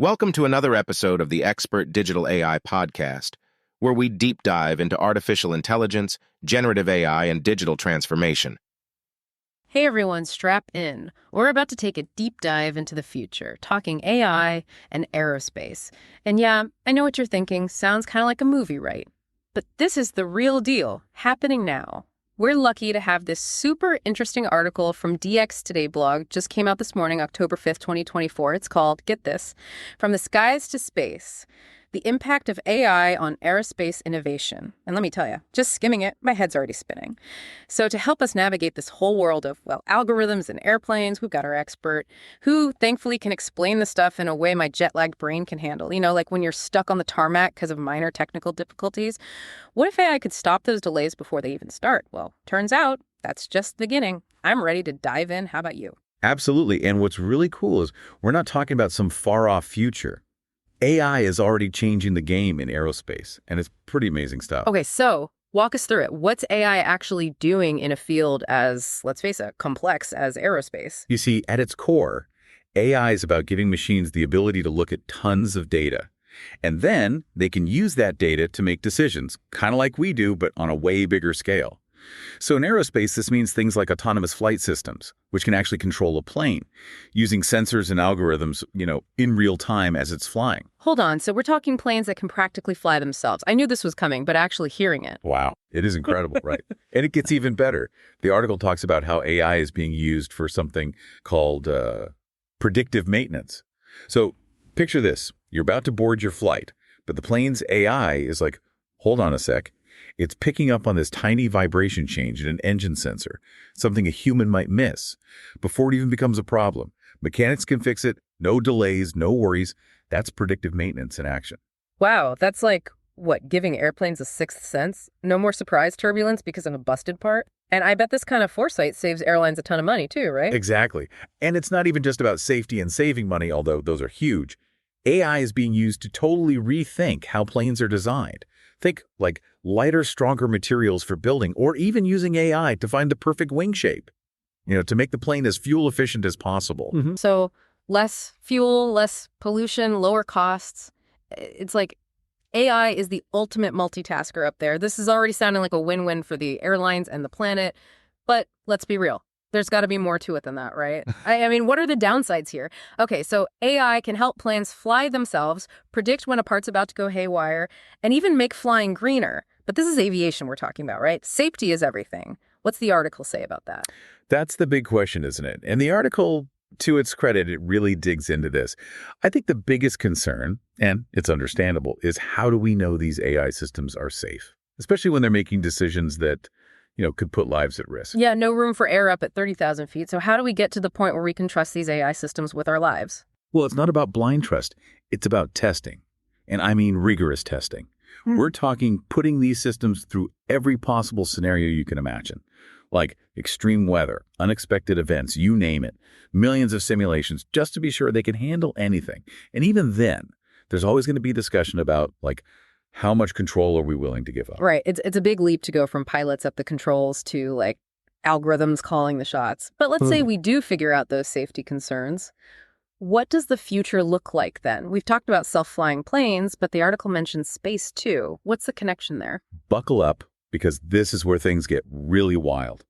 Welcome to another episode of the Expert Digital AI podcast, where we deep dive into artificial intelligence, generative AI, and digital transformation. Hey everyone, strap in. We're about to take a deep dive into the future, talking AI and aerospace. And yeah, I know what you're thinking, sounds kind of like a movie, right? But this is the real deal, happening now. We're lucky to have this super interesting article from DX Today blog, just came out this morning, October 5th, 2024. It's called, get this, From the Skies to Space, the Impact of AI on Aerospace Innovation. And let me tell you, just skimming it, my head's already spinning. So to help us navigate this whole world of, well, algorithms and airplanes, we've got our expert who thankfully can explain the stuff in a way my jet-lagged brain can handle. You know, like when you're stuck on the tarmac because of minor technical difficulties. What if AI could stop those delays before they even start? Well, turns out that's just the beginning. I'm ready to dive in. How about you? Absolutely. And what's really cool is we're not talking about some far-off future. AI is already changing the game in aerospace, and it's pretty amazing stuff. Okay, so walk us through it. What's AI actually doing in a field as, let's face it, complex as aerospace? You see, at its core, AI is about giving machines the ability to look at tons of data. And then they can use that data to make decisions, kind of like we do, but on a way bigger scale. So in aerospace, this means things like autonomous flight systems, which can actually control a plane, using sensors and algorithms, in real time as it's flying. Hold on, so we're talking planes that can practically fly themselves. I knew this was coming, but actually hearing it. Wow, it is incredible, right? And it gets even better. The article talks about how AI is being used for something called predictive maintenance. So picture this. You're about to board your flight, but the plane's AI is like, hold on a sec. It's picking up on this tiny vibration change in an engine sensor, something a human might miss, before it even becomes a problem. Mechanics can fix it, no delays, no worries. That's predictive maintenance in action. Wow, that's like, what, giving airplanes a sixth sense? No more surprise turbulence because of a busted part? And I bet this kind of foresight saves airlines a ton of money too, right? Exactly. And it's not even just about safety and saving money, although those are huge. AI is being used to totally rethink how planes are designed. Think like lighter, stronger materials for building, or even using AI to find the perfect wing shape, to make the plane as fuel efficient as possible. Mm-hmm. So less fuel, less pollution, lower costs. It's like AI is the ultimate multitasker up there. This is already sounding like a win-win for the airlines and the planet. But let's be real. There's got to be more to it than that, right? I mean, what are the downsides here? Okay, so AI can help planes fly themselves, predict when a part's about to go haywire, and even make flying greener. But this is aviation we're talking about, right? Safety is everything. What's the article say about that? That's the big question, isn't it? And the article, to its credit, it really digs into this. I think the biggest concern, and it's understandable, is how do we know these AI systems are safe? Especially when they're making decisions that could put lives at risk. Yeah, no room for error up at 30,000 feet. So how do we get to the point where we can trust these AI systems with our lives? Well, it's not about blind trust. It's about testing. And I mean rigorous testing. We're talking putting these systems through every possible scenario you can imagine, like extreme weather, unexpected events, you name it, millions of simulations, just to be sure they can handle anything. And even then, there's always going to be discussion about, how much control are we willing to give up? Right. It's a big leap to go from pilots at the controls to, algorithms calling the shots. But let's say we do figure out those safety concerns. What does the future look like then? We've talked about self-flying planes, but the article mentions space too. What's the connection there? Buckle up, because this is where things get really wild.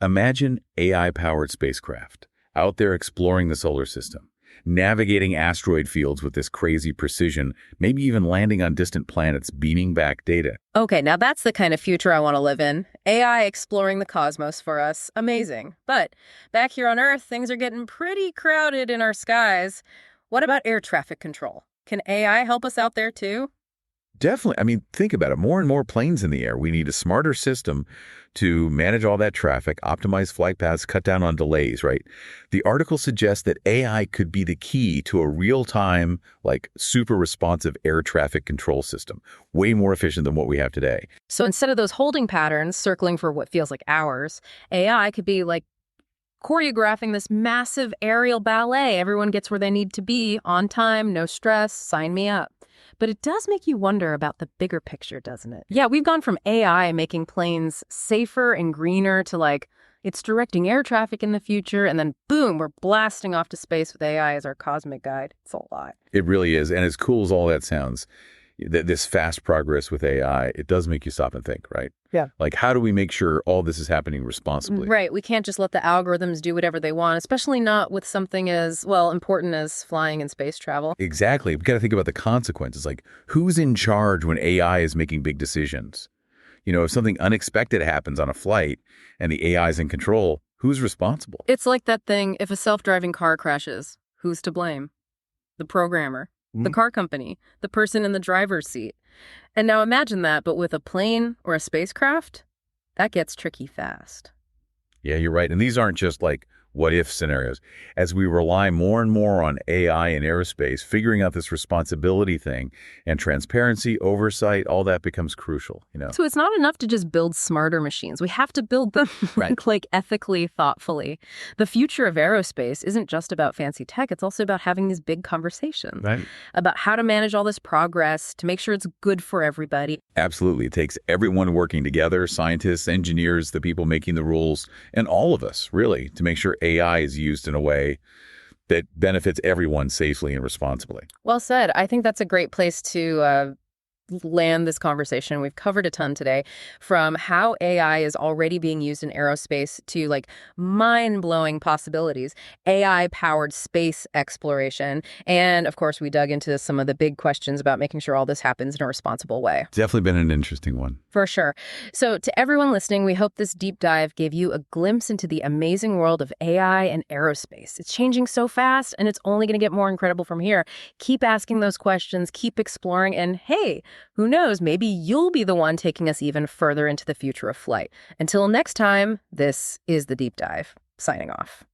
Imagine AI-powered spacecraft out there exploring the solar system, navigating asteroid fields with this crazy precision, maybe even landing on distant planets, beaming back data. Okay, now that's the kind of future I want to live in. AI exploring the cosmos for us. Amazing. But back here on Earth, things are getting pretty crowded in our skies. What about air traffic control? Can AI help us out there too? Definitely. I mean, think about it. More and more planes in the air. We need a smarter system to manage all that traffic, optimize flight paths, cut down on delays, right? The article suggests that AI could be the key to a real-time, super responsive air traffic control system, way more efficient than what we have today. So instead of those holding patterns circling for what feels like hours, AI could be choreographing this massive aerial ballet. Everyone gets where they need to be on time, no stress, sign me up. But it does make you wonder about the bigger picture, doesn't it? Yeah, we've gone from AI making planes safer and greener to It's directing air traffic in the future, and then boom, we're blasting off to space with AI as our cosmic guide. It's a lot. It really is. And as cool as all that sounds, this fast progress with AI, it does make you stop and think, right? Yeah. Like, how do we make sure all this is happening responsibly? Right. We can't just let the algorithms do whatever they want, especially not with something as, well, important as flying and space travel. Exactly. We got to think about the consequences. Like, who's in charge when AI is making big decisions? You know, if something unexpected happens on a flight and the AI is in control, who's responsible? It's like that thing, if a self-driving car crashes, who's to blame? The programmer, the car company, the person in the driver's seat. And now imagine that, but with a plane or a spacecraft, that gets tricky fast. Yeah, you're right. And these aren't just like what-if scenarios. As we rely more and more on AI in aerospace, figuring out this responsibility thing and transparency, oversight, all that becomes crucial, you know? So it's not enough to just build smarter machines. We have to build them like ethically, thoughtfully. The future of aerospace isn't just about fancy tech. It's also about having these big conversations about how to manage all this progress to make sure it's good for everybody. Absolutely. It takes everyone working together, scientists, engineers, the people making the rules, and all of us, really, to make sure AI is used in a way that benefits everyone safely and responsibly. Well said. I think that's a great place to land this conversation. We've covered a ton today, from how AI is already being used in aerospace to like mind-blowing possibilities, AI-powered space exploration, and of course we dug into some of the big questions about making sure all this happens in a responsible way. Definitely been an interesting one. For sure. So to everyone listening, we hope this deep dive gave you a glimpse into the amazing world of AI and aerospace. It's changing so fast, and it's only going to get more incredible from here. Keep asking those questions, keep exploring, and hey, who knows, maybe you'll be the one taking us even further into the future of flight. Until next time, this is The Deep Dive, signing off.